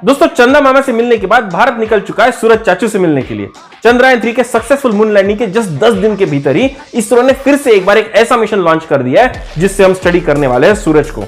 दोस्तों चंदा मामा से मिलने के बाद भारत निकल चुका है सूरज चाचू से मिलने के लिए। चंद्रयान 3 के सक्सेसफुल मून लैंडिंग के जस्ट 10 दिन के भीतर ही इसरो ने फिर से एक बार एक ऐसा मिशन लॉन्च कर दिया है जिससे हम स्टडी करने वाले हैं सूरज को।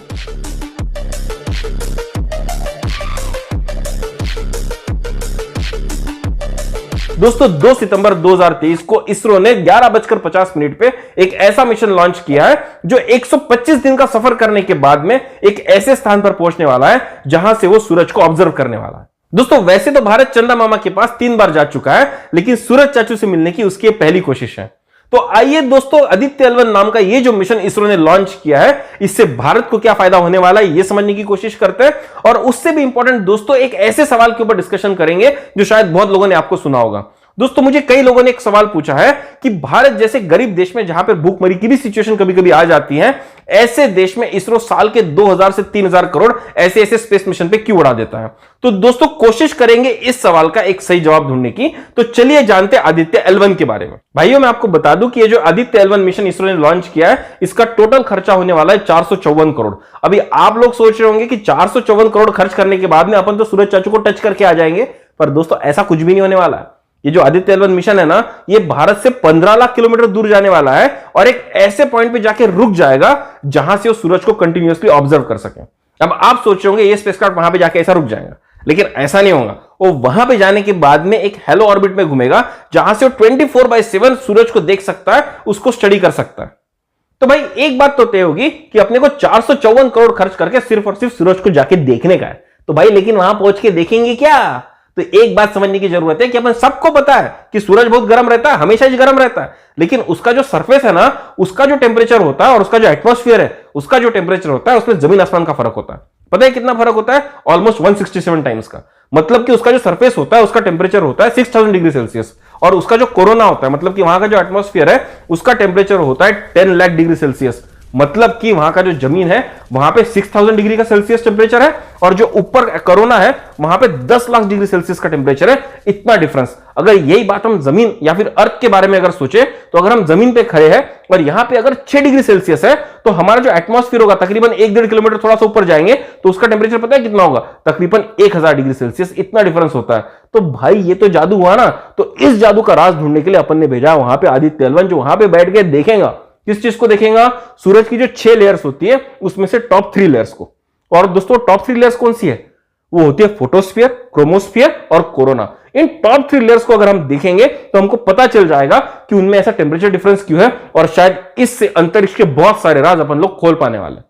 दोस्तों 2 सितंबर 2023 को इसरो ने 11:50 पे एक ऐसा मिशन लॉन्च किया है जो 125 दिन का सफर करने के बाद में एक ऐसे स्थान पर पहुंचने वाला है जहां से वो सूरज को ऑब्जर्व करने वाला है। दोस्तों वैसे तो भारत चंदा मामा के पास 3 बार जा चुका है, लेकिन सूरज चाचू से मिलने की उसकी पहली कोशिश है। तो आइए दोस्तों आदित्य L1 नाम का ये जो मिशन इसरो ने लॉन्च किया है इससे भारत को क्या फायदा होने वाला है ये समझने की कोशिश करते हैं। और उससे भी इंपॉर्टेंट दोस्तों एक ऐसे सवाल के ऊपर डिस्कशन करेंगे जो शायद बहुत लोगों ने आपको सुना होगा। दोस्तों मुझे कई लोगों ने एक सवाल पूछा है कि भारत जैसे गरीब देश में जहां पर भूखमरी की भी सिचुएशन कभी कभी आ जाती है, ऐसे देश में इसरो साल के 2000 से 3000 करोड़ ऐसे ऐसे स्पेस मिशन पे क्यों उड़ा देता है। तो दोस्तों कोशिश करेंगे इस सवाल का एक सही जवाब ढूंढने की। तो चलिए जानते हैं आदित्य L1 के बारे में। भाइयों मैं आपको बता दूं कि ये जो आदित्य L1 मिशन इसरो ने लॉन्च किया है इसका टोटल खर्चा होने वाला है 454 करोड़। अभी आप लोग सोच रहे होंगे कि 454 करोड़ खर्च करने के बाद में अपन तो सूरज चाचू को टच करके आ जाएंगे, पर दोस्तों ऐसा कुछ भी नहीं होने वाला है। ये जो आदित्य L1 मिशन है ना, ये भारत से 15 लाख किलोमीटर दूर जाने वाला है और एक ऐसे पॉइंट पे जाके रुक जाएगा जहां से वो सूरज को कंटिन्यूअसली ऑब्जर्व कर सके। अब आप सोच रहे होंगे ये स्पेसक्राफ्ट वहां पे जाके ऐसा रुक जाएगा, लेकिन ऐसा नहीं होगा। वो वहां पे जाने के बाद में एक हेलो ऑर्बिट में घूमेगा जहां से वो 24/7 सूरज को देख सकता है, उसको स्टडी कर सकता है। तो भाई एक बात तो तय होगी कि अपने को 454 करोड़ खर्च करके सिर्फ और सिर्फ सूरज को जाके देखने का है। तो भाई लेकिन वहां पहुंच के देखेंगे क्या? तो एक बात समझने की जरूरत है कि अपन सबको पता है कि सूरज बहुत गर्म रहता है, हमेशा ही गर्म रहता है, लेकिन उसका जो सरफेस है ना, उसका जो टेम्परेचर होता है और उसका जो एटमॉस्फेयर है उसका जो टेम्परेचर होता है उसमें जमीन आसमान का फर्क होता है। पता है कितना फर्क होता है? ऑलमोस्ट 167 टाइम्स का। मतलब कि उसका जो सरफेस होता है उसका टेम्परेचर होता है 6000 डिग्री सेल्सियस और उसका जो कोरोना होता है मतलब कि वहां का जो एटमॉस्फेयर है उसका टेम्परेचर होता है 10 लाख डिग्री सेल्सियस। मतलब कि वहां का जो जमीन है वहां पे 6000 डिग्री का सेल्सियस टेम्परेचर है और जो ऊपर कोरोना है वहां पे 10 लाख डिग्री सेल्सियस का टेम्परेचर है। इतना डिफरेंस। अगर यही बात हम जमीन या फिर अर्थ के बारे में अगर सोचे तो अगर हम जमीन पे खड़े हैं और यहां पे अगर 6 डिग्री सेल्सियस है तो हमारा जो एटमॉस्फेयर होगा तकरीबन 1-1.5 किलोमीटर थोड़ा सा ऊपर जाएंगे तो उसका टेम्परेचर पता है कितना होगा? तकरीबन 1000 डिग्री सेल्सियस। इतना डिफरेंस होता है। तो भाई ये तो जादू हुआ ना। तो इस जादू का राज ढूंढने के लिए अपन ने भेजा वहां पे आदित्य L1 जो वहां पे बैठ के देखेगा। किस चीज को देखेगा? सूरज की जो 6 लेयर्स होती है उसमें से टॉप 3 लेयर्स को। और दोस्तों टॉप 3 लेयर्स कौन सी है? वो होती है फोटोस्फीयर, क्रोमोस्फीयर और कोरोना। इन टॉप 3 लेयर्स को अगर हम देखेंगे तो हमको पता चल जाएगा कि उनमें ऐसा टेम्परेचर डिफरेंस क्यों है और शायद इससे अंतरिक्ष के बहुत सारे राज अपन लोग खोल पाने वाले।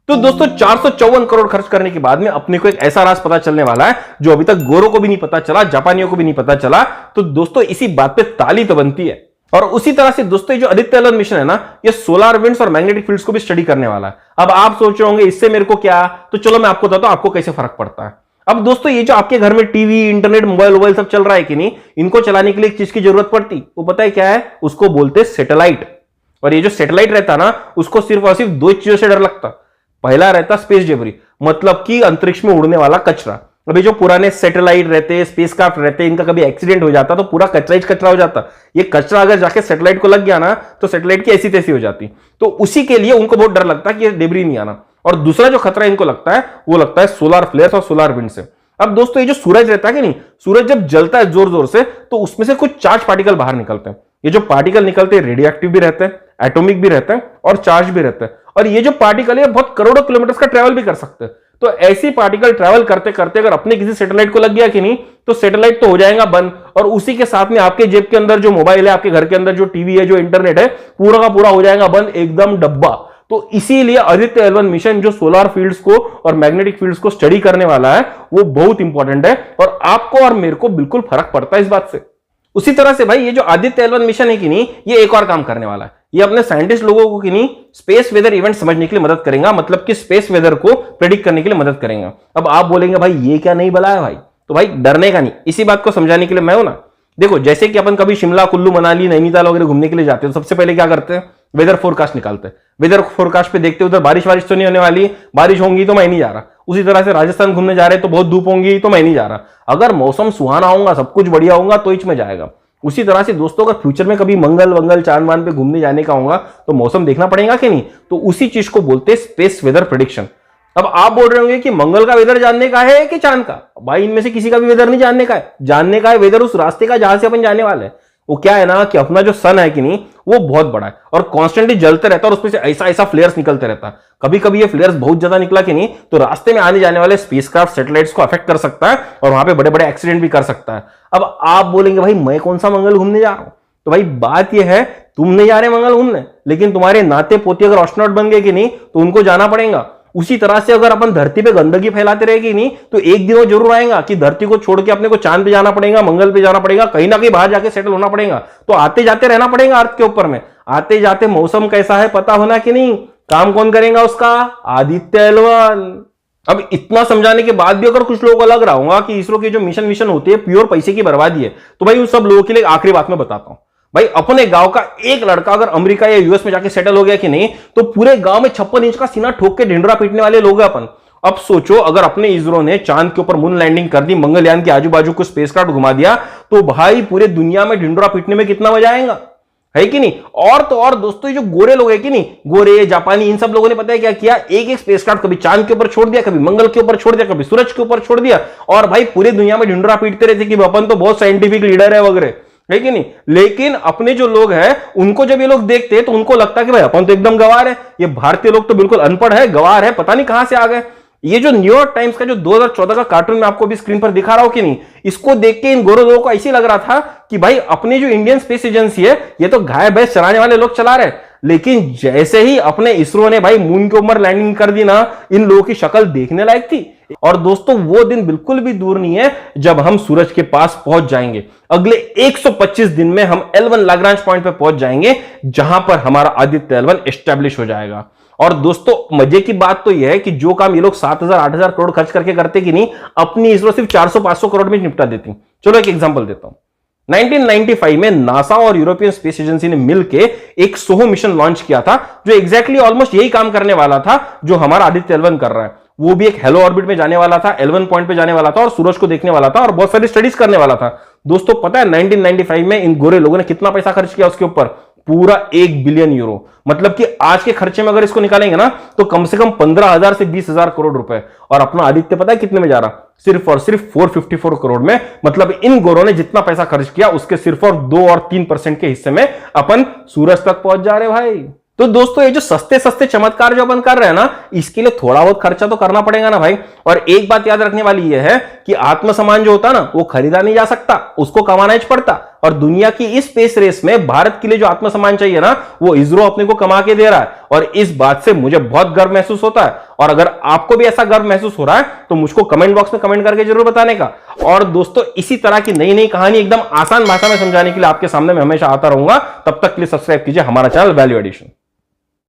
तो दोस्तों 454 करोड़ खर्च करने के बाद में अपने को एक ऐसा राज पता चलने वाला है जो अभी तक गोरों को भी नहीं पता चला, जापानियों को भी नहीं पता चला। तो दोस्तों इसी बात पे ताली तो बनती है। और उसी तरह से दोस्तों जो आदित्य L1 मिशन है ना, ये सोलर विंड्स और मैग्नेटिक फील्ड्स को भी स्टडी करने वाला है। अब आप सोच रहे होंगे इससे मेरे को क्या? तो चलो मैं आपको बताता हूं आपको कैसे फर्क पड़ता है। अब दोस्तों ये जो आपके घर में टीवी, इंटरनेट, मोबाइल सब चल रहा है कि नहीं, इनको चलाने के लिए एक चीज की जरूरत पड़ती, वो पता है क्या है? उसको बोलते हैं सैटेलाइट। और ये जो सैटेलाइट रहता ना, उसको सिर्फ और सिर्फ 2 चीजों से डर लगता। पहला रहता स्पेस डेब्री, मतलब कि अंतरिक्ष में उड़ने वाला कचरा। अभी जो पुराने सैटेलाइट रहते, स्पेसक्राफ्ट रहते, इनका कभी एक्सीडेंट हो जाता तो पूरा कचरा ही कचरा हो जाता। ये कचरा अगर जाके सैटेलाइट को लग गया ना तो सैटेलाइट की ऐसी तैसी हो जाती। तो उसी के लिए उनको बहुत डर लगता है कि ये डेब्री नहीं आना। और दूसरा जो खतरा इनको लगता है वो लगता है सोलर फ्लेयर्स और सोलर विंड से। अब दोस्तों ये जो सूरज रहता है कि नहीं, सूरज जब जलता है जोर जोर से तो उसमें से कुछ चार्ज पार्टिकल बाहर निकलते हैं। ये जो पार्टिकल निकलते हैं रेडियो एक्टिव भी रहते हैं, एटॉमिक भी रहते हैं और चार्ज भी रहते हैं। और ये जो पार्टिकल है बहुत करोड़ों किलोमीटर का ट्रेवल भी कर सकते हैं। तो ऐसी पार्टिकल ट्रैवल करते करते अगर अपने किसी सैटेलाइट को लग गया कि नहीं, तो सैटेलाइट तो हो जाएगा बंद और उसी के साथ में आपके जेब के अंदर जो मोबाइल है, आपके घर के अंदर जो टीवी है, जो इंटरनेट है, पूरा का पूरा हो जाएगा बंद, एकदम डब्बा। तो इसीलिए आदित्य L1 मिशन जो सोलर फील्ड्स को और मैग्नेटिक फील्ड्स को स्टडी करने वाला है वो बहुत इंपॉर्टेंट है और आपको और मेरे को बिल्कुल फर्क पड़ता है इस बात से। उसी तरह से भाई ये जो आदित्य L1 मिशन है कि नहीं, ये एक और काम करने वाला है। ये अपने साइंटिस्ट लोगों को कि नहीं स्पेस वेदर इवेंट समझने के लिए मदद करेगा, मतलब कि स्पेस वेदर को प्रेडिक्ट करने के लिए मदद करेगा। अब आप बोलेंगे भाई ये क्या नहीं बला है भाई? तो भाई डरने का नहीं, इसी बात को समझाने के लिए मैं हूं ना। देखो जैसे कि अपन कभी शिमला, कुल्लू, मनाली, नैनीताल वगैरह घूमने के लिए जाते हैं तो सबसे पहले क्या करते हैं? वेदर फोरकास्ट निकालते हैं। वेदर फोरकास्ट पे देखते हैं उधर बारिश तो नहीं होने वाली, बारिश होंगी तो मैं नहीं जा रहा। उसी तरह से राजस्थान घूमने जा रहे हैं तो बहुत धूप होंगी तो मैं नहीं जा रहा। अगर मौसम सुहाना होगा, सब कुछ बढ़िया होगा तो इसमें जाएगा। उसी तरह से दोस्तों अगर फ्यूचर में कभी मंगल वंगल चांद वांद पे घूमने जाने का होगा तो मौसम देखना पड़ेगा कि नहीं? तो उसी चीज को बोलते हैं स्पेस वेदर प्रेडिक्शन। अब आप बोल रहे होंगे कि मंगल का वेदर जानने का है कि चांद का? भाई इनमें से किसी का भी वेदर नहीं जानने का है, जानने का है वेदर उस रास्ते का जहां से अपन जाने वाले हैं। वो क्या है ना कि अपना जो सन है कि नहीं, वो बहुत बड़ा है और कॉन्स्टेंटली जलते रहता है और उसमें से ऐसा ऐसा फ्लेयर्स निकलते रहता है। कभी कभी ये फ्लेयर्स बहुत ज्यादा निकला कि नहीं तो रास्ते में आने जाने वाले स्पेसक्राफ्ट सैटेलाइट्स को अफेक्ट कर सकता है और वहां पे बड़े बड़े एक्सीडेंट भी कर सकता है। अब आप बोलेंगे भाई मैं कौन सा मंगल घूमने जा रहा हूं? तो भाई बात यह है, तुम नहीं जा रहे मंगल घूमने, लेकिन तुम्हारे नाते पोते अगर एस्ट्रोनॉट बन गए कि नहीं तो उनको जाना पड़ेगा। उसी तरह से अगर अपन धरती पे गंदगी फैलाते रहेगी नहीं तो एक दिन वो जरूर आएगा कि धरती को छोड़ के अपने को चांद पे जाना पड़ेगा, मंगल पे जाना पड़ेगा, कहीं ना कहीं बाहर जाके सेटल होना पड़ेगा। तो आते जाते रहना पड़ेगा अर्थ के ऊपर में। आते जाते मौसम कैसा है पता होना कि नहीं, काम कौन करेगा उसका? आदित्य एल1। अब इतना समझाने के बाद भी अगर कुछ लोगों को लग रहा होगा कि इसरो की जो मिशन होती है प्योर पैसे की बर्बादी है, तो भाई उन सब लोगों के लिए आखिरी बात में बताता हूं। भाई अपने गांव का एक लड़का अगर अमेरिका या यूएस में जाके सेटल हो गया कि नहीं तो पूरे गांव में 56 इंच का सीना ठोक के ढिंडोरा पीटने वाले लोग हैं अपन। अब सोचो अगर अपने इसरो ने चांद के ऊपर मून लैंडिंग कर दी, मंगलयान के आजू बाजू को स्पेसक्राफ्ट घुमा दिया, तो भाई पूरे दुनिया में ढिंडोरा पीटने में कितना मजा आएगा, है कि नहीं? और तो और दोस्तों ये जो गोरे लोग है कि नहीं, गोरे जापानी, इन सब लोगों ने पता है क्या किया, एक एक स्पेसक्राफ्ट कभी चांद के ऊपर छोड़ दिया, कभी मंगल के ऊपर छोड़ दिया, कभी सूरज के ऊपर छोड़ दिया और भाई पूरे दुनिया में ढिंडोरा पीटते रहते कि अपन तो बहुत साइंटिफिक लीडर है वगैरह, है कि नहीं? लेकिन अपने जो लोग हैं उनको जब ये लोग देखते हैं तो उनको लगता है कि भाई अपन तो एकदम गवार है, ये भारतीय लोग तो बिल्कुल अनपढ़ है, गवार है, पता नहीं कहां से आ गए। ये जो न्यूयॉर्क टाइम्स का जो 2014 का कार्टून मैं आपको भी स्क्रीन पर दिखा रहा हूं कि नहीं, इसको देख के इन गोरे लोगों को ऐसे लग रहा था कि भाई अपनी जो इंडियन स्पेस एजेंसी है ये तो गाय भैंस चलाने वाले लोग चला रहे। लेकिन जैसे ही अपने इसरो ने भाई मून के ऊपर लैंडिंग कर दी ना, इन लोगों की शक्ल देखने लायक थी। और दोस्तों वो दिन बिल्कुल भी दूर नहीं है जब हम सूरज के पास पहुंच जाएंगे। अगले 125 दिन में हम L1 लाग्रांज पॉइंट पे पहुंच जाएंगे जहां पर हमारा आदित्य L1 एस्टेब्लिश हो जाएगा। और दोस्तों मजे की बात तो यह है कि जो काम ये लोग 7,000-8,000 करोड़ खर्च करके करते कि नहीं, अपनी इसरो सिर्फ 400-500 करोड़ में निपटा देती। चलो एक एग्जांपल देता हूं। 1995 में नासा और यूरोपियन स्पेस एजेंसी ने मिलकर एक सोहो मिशन लॉन्च किया था जो एग्जैक्टली ऑलमोस्ट यही काम करने वाला था जो हमारा आदित्य L1 कर रहा है। वो भी एक हेलो ऑर्बिट में जाने वाला था, L1 पॉइंट पे जाने वाला था और सूरज को देखने वाला था और बहुत सारी स्टडीज करने वाला था। दोस्तों पता है 1995 में इन गोरे लोगों ने कितना पैसा खर्च किया उसके ऊपर? पूरा 1 बिलियन यूरो। मतलब कि आज के खर्चे में अगर इसको निकालेंगे ना तो कम से कम 15,000 से 20,000 करोड़ रुपए। और अपना आदित्य पता है कितने में जा रहा? सिर्फ और सिर्फ 454 करोड़ में। मतलब इन गोरों ने जितना पैसा खर्च किया उसके सिर्फ और 2 और 3% के हिस्से में अपन सूरज तक पहुंच जा रहे भाई। तो दोस्तों ये जो सस्ते सस्ते चमत्कार जो अपन कर रहे हैं ना, इसके लिए थोड़ा बहुत खर्चा तो करना पड़ेगा ना भाई। और एक बात याद रखने वाली यह है कि आत्मसम्मान जो होता है ना वो खरीदा नहीं जा सकता, उसको कमाना ही पड़ता। और दुनिया की इस स्पेस रेस में भारत के लिए जो आत्मसम्मान चाहिए ना वो इसरो अपने को कमा के दे रहा है और इस बात से मुझे बहुत गर्व महसूस होता है। और अगर आपको भी ऐसा गर्व महसूस हो रहा है तो मुझको कमेंट बॉक्स में कमेंट करके जरूर बताने का। और दोस्तों इसी तरह की नई नई कहानी एकदम आसान भाषा में समझाने के लिए आपके सामने मैं हमेशा आता रहूंगा। तब तक के लिए सब्सक्राइब कीजिए हमारा चैनल वैल्यू एडिशन।